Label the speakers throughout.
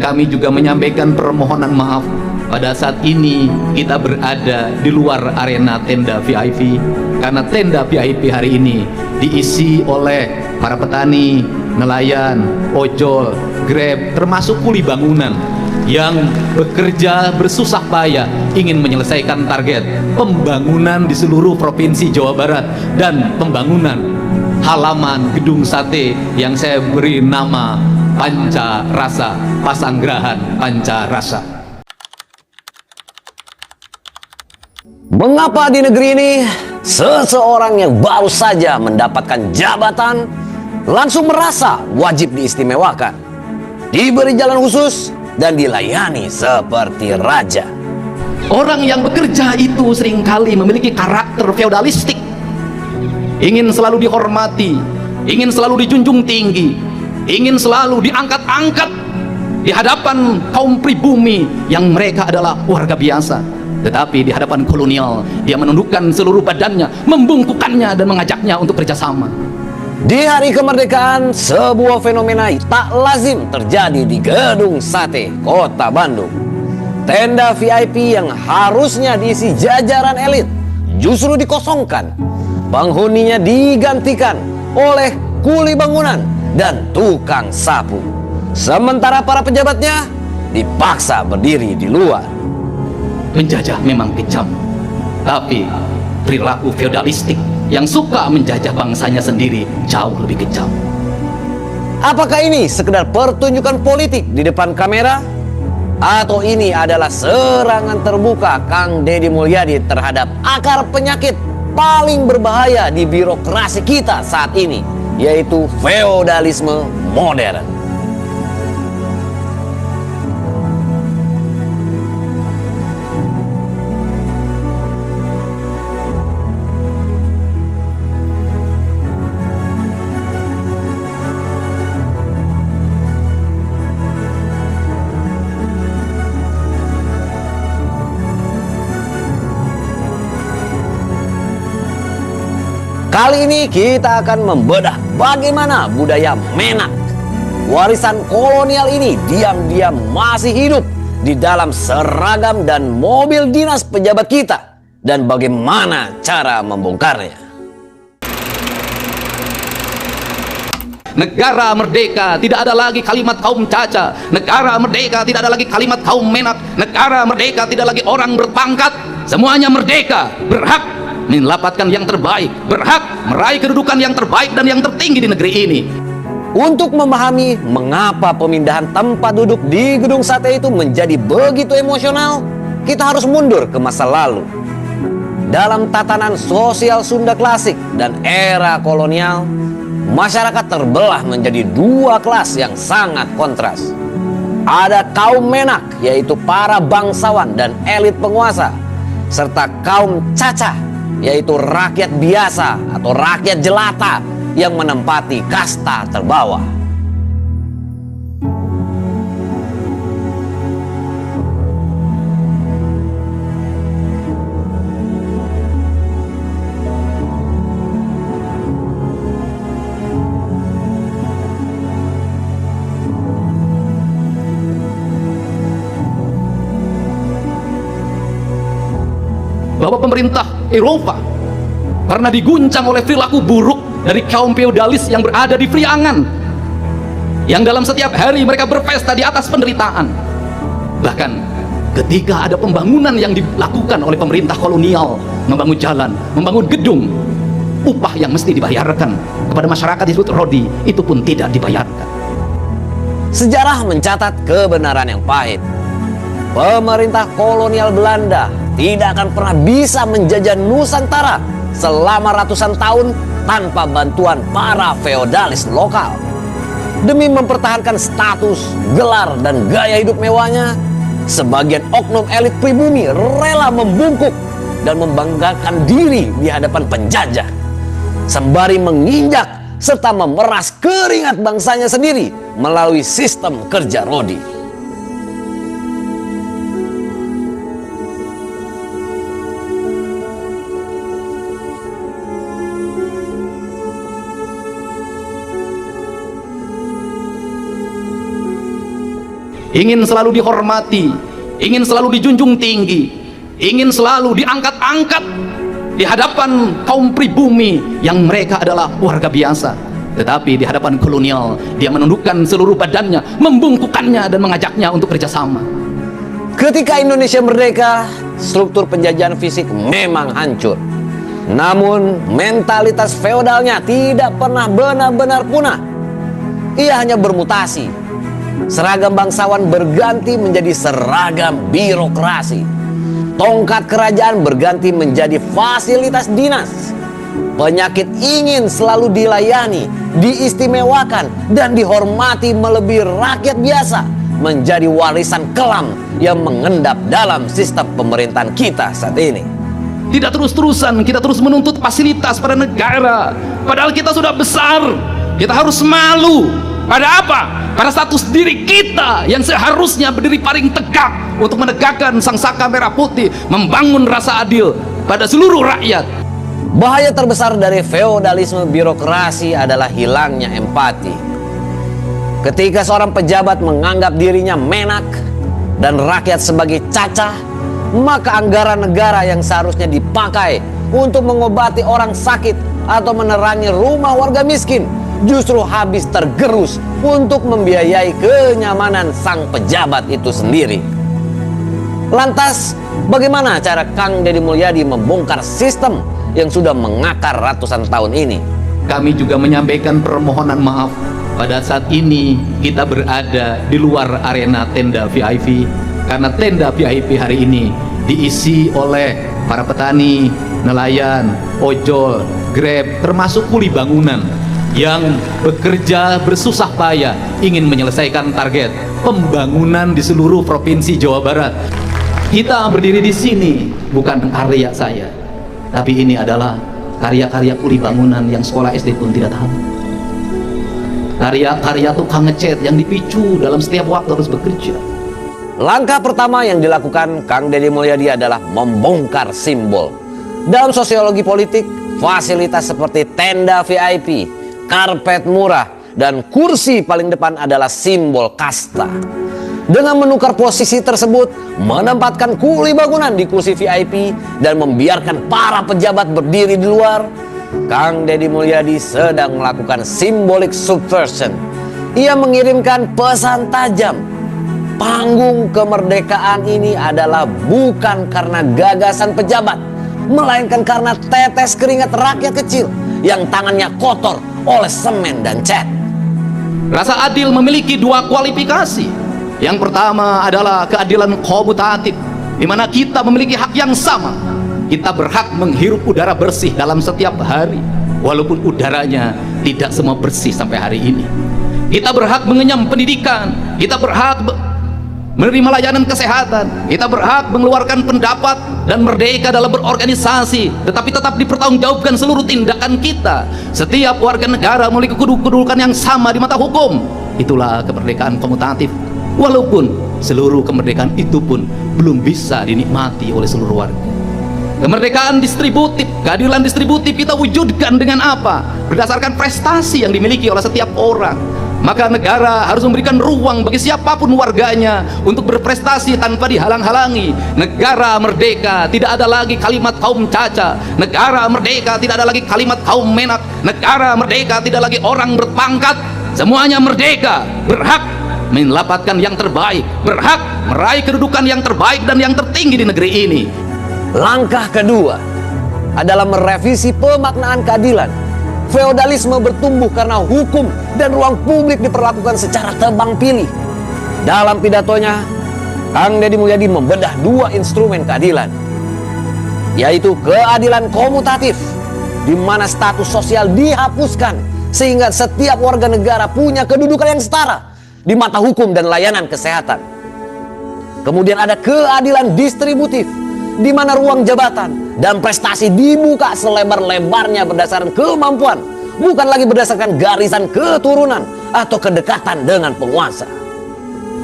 Speaker 1: Kami juga menyampaikan permohonan maaf pada saat ini kita berada di luar arena tenda VIP, karena tenda VIP hari ini diisi oleh para petani, nelayan, ojol, grab, termasuk kuli bangunan yang bekerja bersusah payah ingin menyelesaikan target pembangunan di seluruh provinsi Jawa Barat dan pembangunan halaman gedung sate yang saya beri nama Panca Rasa, Pasanggrahan Panca Rasa.
Speaker 2: Mengapa di negeri ini seseorang yang baru saja mendapatkan jabatan langsung merasa wajib diistimewakan, diberi jalan khusus, dan dilayani seperti raja?
Speaker 1: Orang yang bekerja itu seringkali memiliki karakter feodalistik, ingin selalu dihormati, ingin selalu dijunjung tinggi, ingin selalu diangkat-angkat di hadapan kaum pribumi yang mereka adalah warga biasa. Tetapi di hadapan kolonial, dia menundukkan seluruh badannya, membungkukannya dan mengajaknya untuk kerjasama.
Speaker 2: Di hari kemerdekaan, sebuah fenomena tak lazim terjadi di Gedung Sate, Kota Bandung. Tenda VIP yang harusnya diisi jajaran elit justru dikosongkan. Penghuninya digantikan oleh kuli bangunan dan tukang sapu. Sementara para pejabatnya dipaksa berdiri di luar.
Speaker 1: Menjajah memang kejam, tapi perilaku feodalistik yang suka menjajah bangsanya sendiri jauh lebih kejam.
Speaker 2: Apakah ini sekedar pertunjukan politik di depan kamera? Atau ini adalah serangan terbuka Kang Deddy Mulyadi terhadap akar penyakit paling berbahaya di birokrasi kita saat ini, yaitu feodalisme modern? Kali ini kita akan membedah bagaimana budaya menak. Warisan kolonial ini diam-diam masih hidup di dalam seragam dan mobil dinas pejabat kita, dan bagaimana cara membongkarnya.
Speaker 1: Negara merdeka, tidak ada lagi kalimat kaum caca. Negara merdeka, tidak ada lagi kalimat kaum menak. Negara merdeka, tidak lagi orang berpangkat. Semuanya merdeka, berhak mendapatkan yang terbaik, berhak meraih kedudukan yang terbaik dan yang tertinggi di negeri ini.
Speaker 2: Untuk memahami mengapa pemindahan tempat duduk di Gedung Sate itu menjadi begitu emosional, kita harus mundur ke masa lalu. Dalam tatanan sosial Sunda klasik dan era kolonial, masyarakat terbelah menjadi dua kelas yang sangat kontras. Ada kaum menak, yaitu para bangsawan dan elit penguasa, serta kaum cacah, yaitu rakyat biasa atau rakyat jelata yang menempati kasta terbawah.
Speaker 1: Bahwa pemerintah Eropa karena diguncang oleh perilaku buruk dari kaum feodalis yang berada di Priangan, yang dalam setiap hari mereka berpesta di atas penderitaan. Bahkan ketika ada pembangunan yang dilakukan oleh pemerintah kolonial, membangun jalan, membangun gedung, upah yang mesti dibayarkan kepada masyarakat disebut rodi, itu pun tidak dibayarkan.
Speaker 2: Sejarah mencatat kebenaran yang pahit. Pemerintah kolonial Belanda tidak akan pernah bisa menjajah Nusantara selama ratusan tahun tanpa bantuan para feodalis lokal. Demi mempertahankan status, gelar, dan gaya hidup mewahnya, sebagian oknum elit pribumi rela membungkuk dan membanggakan diri di hadapan penjajah, sembari menginjak serta memeras keringat bangsanya sendiri melalui sistem kerja rodi.
Speaker 1: ingin selalu dihormati, ingin selalu dijunjung tinggi, ingin selalu diangkat-angkat di hadapan kaum pribumi yang mereka adalah warga biasa. Tetapi di hadapan kolonial, dia menundukkan seluruh badannya, membungkukannya dan mengajaknya untuk kerjasama.
Speaker 2: Ketika Indonesia merdeka, struktur penjajahan fisik memang hancur. Namun mentalitas feodalnya tidak pernah benar-benar punah. Ia hanya bermutasi. Seragam bangsawan berganti menjadi seragam birokrasi. Tongkat kerajaan berganti menjadi fasilitas dinas. Penyakit ingin selalu dilayani, diistimewakan, dan dihormati melebihi rakyat biasa menjadi warisan kelam yang mengendap dalam sistem pemerintahan kita saat ini.
Speaker 1: Tidak terus-terusan kita terus menuntut fasilitas pada negara, padahal kita sudah besar. Kita harus malu pada apa? Pada status diri kita yang seharusnya berdiri paling tegak untuk menegakkan sangsaka merah putih, membangun rasa adil pada seluruh rakyat.
Speaker 2: Bahaya terbesar dari feodalisme birokrasi adalah hilangnya empati. Ketika seorang pejabat menganggap dirinya menak dan rakyat sebagai cacah, maka anggaran negara yang seharusnya dipakai untuk mengobati orang sakit atau menerangi rumah warga miskin justru habis tergerus untuk membiayai kenyamanan sang pejabat itu sendiri. Lantas, bagaimana cara Kang Deddy Mulyadi membongkar sistem yang sudah mengakar ratusan tahun ini?
Speaker 1: Kami juga menyampaikan permohonan maaf pada saat ini kita berada di luar arena tenda VIP, karena tenda VIP hari ini diisi oleh para petani, nelayan, ojol, grab, termasuk kuli bangunan yang bekerja bersusah payah ingin menyelesaikan target pembangunan di seluruh provinsi Jawa Barat. Kita berdiri di sini bukan karya saya, tapi ini adalah karya-karya kuli bangunan yang sekolah SD pun tidak tahu. Karya-karya tukang ngecat yang dipicu dalam setiap waktu harus bekerja.
Speaker 2: Langkah pertama yang dilakukan Kang Deddy Mulyadi adalah membongkar simbol. Dalam sosiologi politik, fasilitas seperti tenda VIP, karpet murah, dan kursi paling depan adalah simbol kasta. Dengan menukar posisi tersebut, menempatkan kuli bangunan di kursi VIP, dan membiarkan para pejabat berdiri di luar, Kang Deddy Mulyadi sedang melakukan symbolic subversion. Ia mengirimkan pesan tajam. Panggung kemerdekaan ini adalah bukan karena gagasan pejabat, melainkan karena tetes keringat rakyat kecil yang tangannya kotor oleh semen dan cat.
Speaker 1: Rasa adil memiliki dua kualifikasi. Yang pertama adalah keadilan komutatif, di mana kita memiliki hak yang sama. Kita berhak menghirup udara bersih dalam setiap hari, walaupun udaranya tidak semua bersih sampai hari ini. Kita berhak mengenyam pendidikan, kita berhak menerima layanan kesehatan, kita berhak mengeluarkan pendapat dan merdeka dalam berorganisasi, tetapi tetap dipertanggungjawabkan seluruh tindakan kita. Setiap warga negara memiliki kedudukan yang sama di mata hukum. Itulah kemerdekaan komutatif, walaupun seluruh kemerdekaan itu pun belum bisa dinikmati oleh seluruh warga. Kemerdekaan distributif, keadilan distributif kita wujudkan dengan apa? Berdasarkan prestasi yang dimiliki oleh setiap orang. Maka negara harus memberikan ruang bagi siapapun warganya untuk berprestasi tanpa dihalang-halangi. Negara merdeka, tidak ada lagi kalimat kaum caca. Negara merdeka, tidak ada lagi kalimat kaum menak. Negara merdeka, tidak lagi orang berpangkat. Semuanya merdeka, berhak mendapatkan yang terbaik, berhak meraih kedudukan yang terbaik dan yang tertinggi di negeri ini.
Speaker 2: Langkah kedua adalah merevisi pemaknaan keadilan. Feodalisme bertumbuh karena hukum dan ruang publik diperlakukan secara tebang pilih. Dalam pidatonya, Kang Deddy Mulyadi membedah dua instrumen keadilan, yaitu keadilan komutatif, di mana status sosial dihapuskan sehingga setiap warga negara punya kedudukan yang setara di mata hukum dan layanan kesehatan. Kemudian ada keadilan distributif, di mana ruang jabatan dan prestasi dibuka selebar-lebarnya berdasarkan kemampuan, bukan lagi berdasarkan garisan keturunan atau kedekatan dengan penguasa.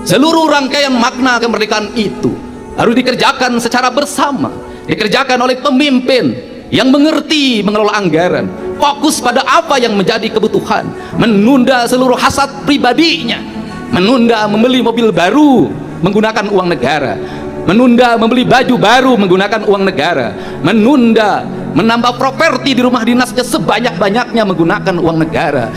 Speaker 1: Seluruh rangkaian makna kemerdekaan itu harus dikerjakan secara bersama, dikerjakan oleh pemimpin yang mengerti mengelola anggaran, fokus pada apa yang menjadi kebutuhan, menunda seluruh hasad pribadinya. menunda membeli mobil baru menggunakan uang negara, menunda membeli baju baru menggunakan uang negara, menunda menambah properti di rumah dinasnya sebanyak-banyaknya menggunakan uang negara.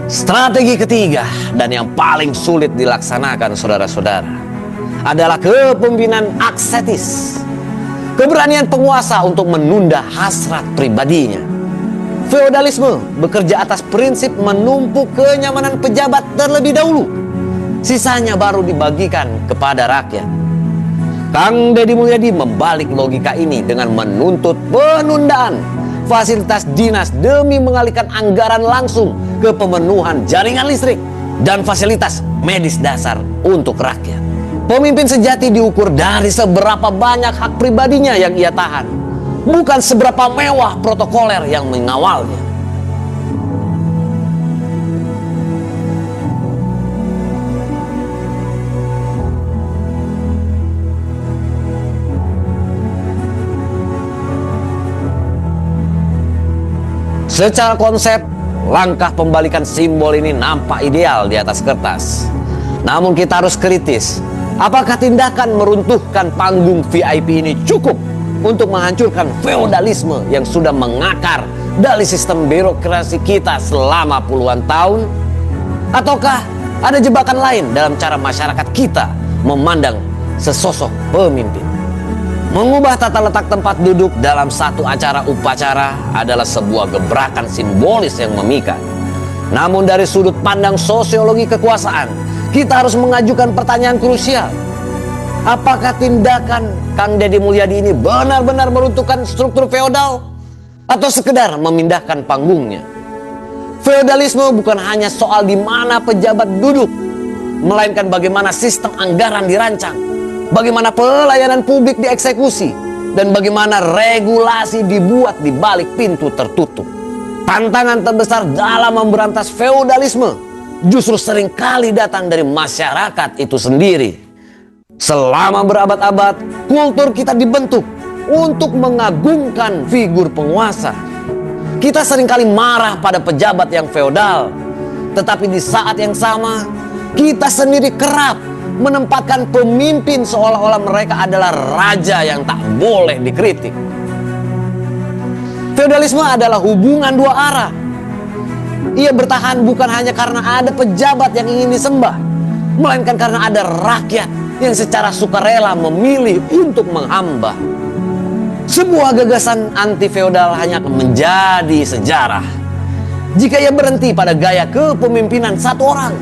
Speaker 2: Strategi ketiga dan yang paling sulit dilaksanakan, saudara-saudara, adalah kepemimpinan aksetis. Keberanian penguasa untuk menunda hasrat pribadinya. Feodalisme bekerja atas prinsip menumpuk kenyamanan pejabat terlebih dahulu, sisanya baru dibagikan kepada rakyat. Kang Deddy Mulyadi membalik logika ini dengan menuntut penundaan fasilitas dinas demi mengalihkan anggaran langsung ke pemenuhan jaringan listrik dan fasilitas medis dasar untuk rakyat. Pemimpin sejati diukur dari seberapa banyak hak pribadinya yang ia tahan, bukan seberapa mewah protokoler yang mengawalnya. Secara konsep, langkah pembalikan simbol ini nampak ideal di atas kertas. Namun kita harus kritis. Apakah tindakan meruntuhkan panggung VIP ini cukup untuk menghancurkan feodalisme yang sudah mengakar dari sistem birokrasi kita selama puluhan tahun? Ataukah ada jebakan lain dalam cara masyarakat kita memandang sesosok pemimpin? Mengubah tata letak tempat duduk dalam satu acara upacara adalah sebuah gebrakan simbolis yang memikat. Namun dari sudut pandang sosiologi kekuasaan, kita harus mengajukan pertanyaan krusial. Apakah tindakan Kang Deddy Mulyadi ini benar-benar meruntuhkan struktur feodal atau sekedar memindahkan panggungnya? Feodalisme bukan hanya soal di mana pejabat duduk, melainkan bagaimana sistem anggaran dirancang, bagaimana pelayanan publik dieksekusi, dan bagaimana regulasi dibuat di balik pintu tertutup. Tantangan terbesar dalam memberantas feodalisme justru seringkali datang dari masyarakat itu sendiri. Selama berabad-abad, kultur kita dibentuk untuk mengagungkan figur penguasa. Kita seringkali marah pada pejabat yang feodal, tetapi di saat yang sama, kita sendiri kerap menempatkan pemimpin seolah-olah mereka adalah raja yang tak boleh dikritik. Feodalisme adalah hubungan dua arah. Ia bertahan bukan hanya karena ada pejabat yang ingin disembah, melainkan karena ada rakyat yang secara sukarela memilih untuk menghamba. Sebuah gagasan anti-feodal hanya akan menjadi sejarah jika ia berhenti pada gaya kepemimpinan satu orang.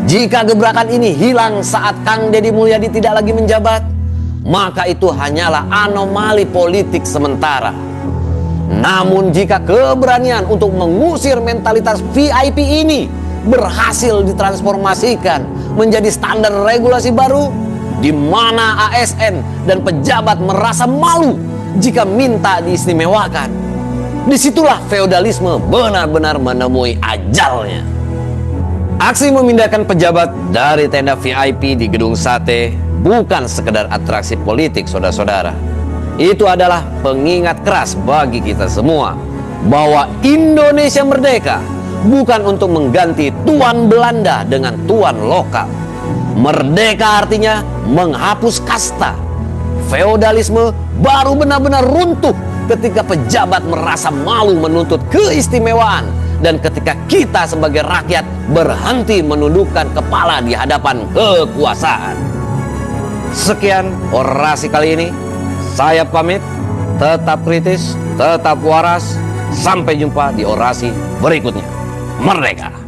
Speaker 2: Jika gebrakan ini hilang saat Kang Deddy Mulyadi tidak lagi menjabat, maka itu hanyalah anomali politik sementara. Namun jika keberanian untuk mengusir mentalitas VIP ini berhasil ditransformasikan menjadi standar regulasi baru, di mana ASN dan pejabat merasa malu jika minta diistimewakan, disitulah feodalisme benar-benar menemui ajalnya. Aksi memindahkan pejabat dari tenda VIP di Gedung Sate bukan sekedar atraksi politik, saudara-saudara. Itu adalah pengingat keras bagi kita semua bahwa Indonesia merdeka bukan untuk mengganti tuan Belanda dengan tuan lokal. Merdeka artinya menghapus kasta. Feodalisme baru benar-benar runtuh ketika pejabat merasa malu menuntut keistimewaan dan ketika kita sebagai rakyat berhenti menundukkan kepala di hadapan kekuasaan. Sekian orasi kali ini. Saya pamit, tetap kritis, tetap waras. Sampai jumpa di orasi berikutnya. Merdeka!